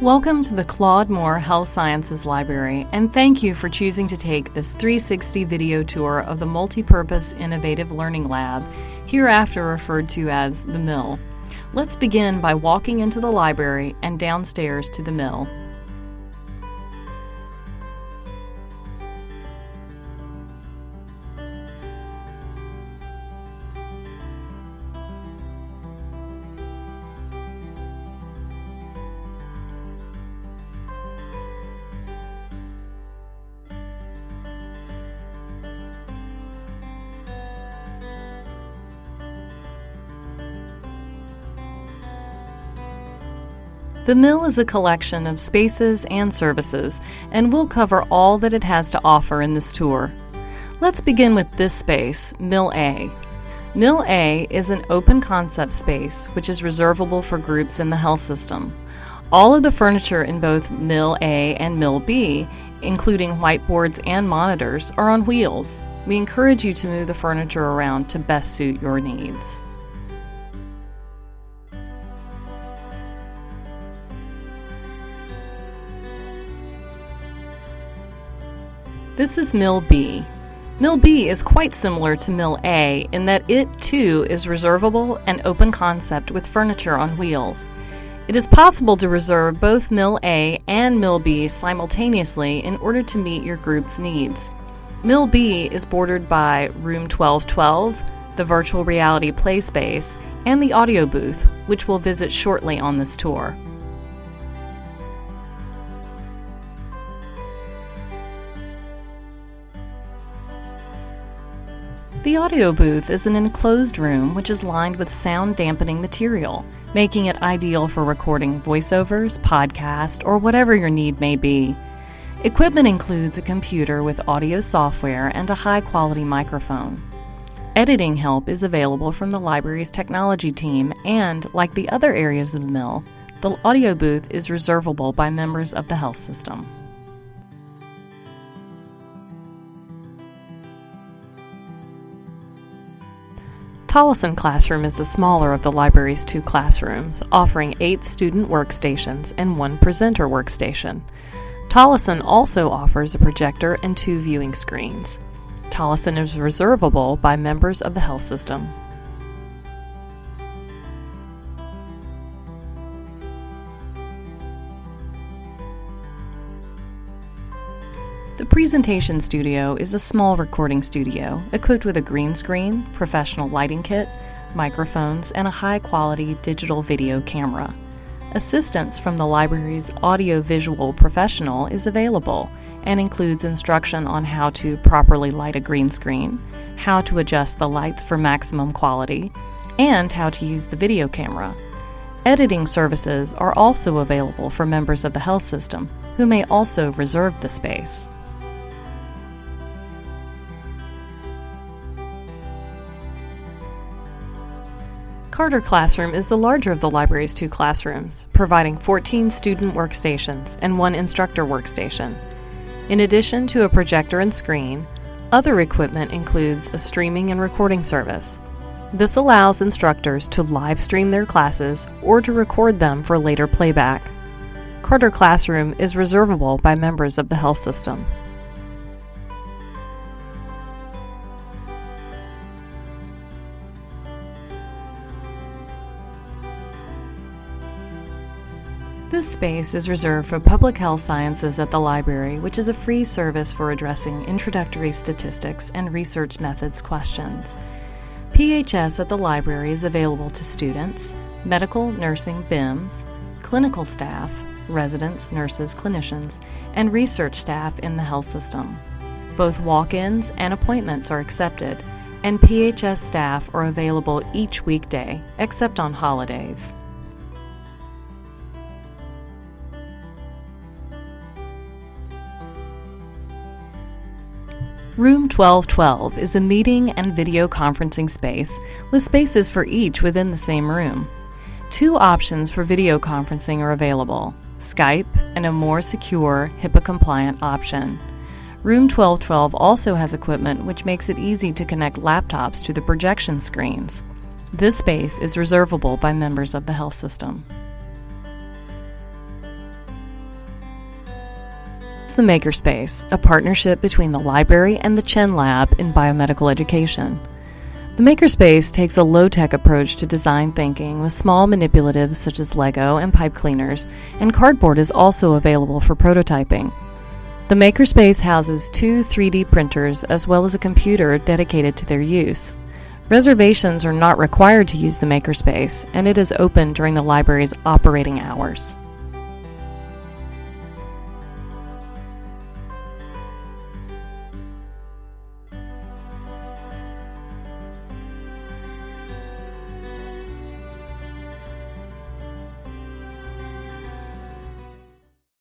Welcome to the Claude Moore Health Sciences Library, and thank you for choosing to take this 360 video tour of the Multipurpose Innovative Learning Lab, hereafter referred to as the Mill. Let's begin by walking into the library and downstairs to the Mill. The Mill is a collection of spaces and services, and we'll cover all that it has to offer in this tour. Let's begin with this space, Mill A. Mill A is an open concept space which is reservable for groups in the health system. All of the furniture in both Mill A and Mill B, including whiteboards and monitors, are on wheels. We encourage you to move the furniture around to best suit your needs. This is Mill B. Mill B is quite similar to Mill A in that it, too, is reservable and open concept with furniture on wheels. It is possible to reserve both Mill A and Mill B simultaneously in order to meet your group's needs. Mill B is bordered by Room 1212, the virtual reality play space, and the audio booth, which we'll visit shortly on this tour. The audio booth is an enclosed room which is lined with sound dampening material, making it ideal for recording voiceovers, podcasts, or whatever your need may be. Equipment includes a computer with audio software and a high-quality microphone. Editing help is available from the library's technology team, and, like the other areas of the Mill, the audio booth is reservable by members of the health system. Tolleson Classroom is the smaller of the library's two classrooms, offering 8 student workstations and 1 presenter workstation. Tolleson also offers a projector and 2 viewing screens. Tolleson is reservable by members of the health system. The Presentation Studio is a small recording studio equipped with a green screen, professional lighting kit, microphones, and a high-quality digital video camera. Assistance from the library's audio-visual professional is available and includes instruction on how to properly light a green screen, how to adjust the lights for maximum quality, and how to use the video camera. Editing services are also available for members of the health system, who may also reserve the space. Carter Classroom is the larger of the library's 2 classrooms, providing 14 student workstations and 1 instructor workstation. In addition to a projector and screen, other equipment includes a streaming and recording service. This allows instructors to live stream their classes or to record them for later playback. Carter Classroom is reservable by members of the health system. This space is reserved for public health sciences at the library, which is a free service for addressing introductory statistics and research methods questions. PHS at the library is available to students, medical, nursing, BIMs, clinical staff, residents, nurses, clinicians, and research staff in the health system. Both walk-ins and appointments are accepted, and PHS staff are available each weekday, except on holidays. Room 1212 is a meeting and video conferencing space with spaces for each within the same room. 2 options for video conferencing are available: Skype and a more secure, HIPAA-compliant option. Room 1212 also has equipment which makes it easy to connect laptops to the projection screens. This space is reservable by members of the health system. the MakerSpace, a partnership between the library and the Chen Lab in biomedical education. The MakerSpace takes a low-tech approach to design thinking with small manipulatives such as Lego and pipe cleaners, and cardboard is also available for prototyping. The MakerSpace houses 2 3D printers as well as a computer dedicated to their use. Reservations are not required to use the MakerSpace, and it is open during the library's operating hours.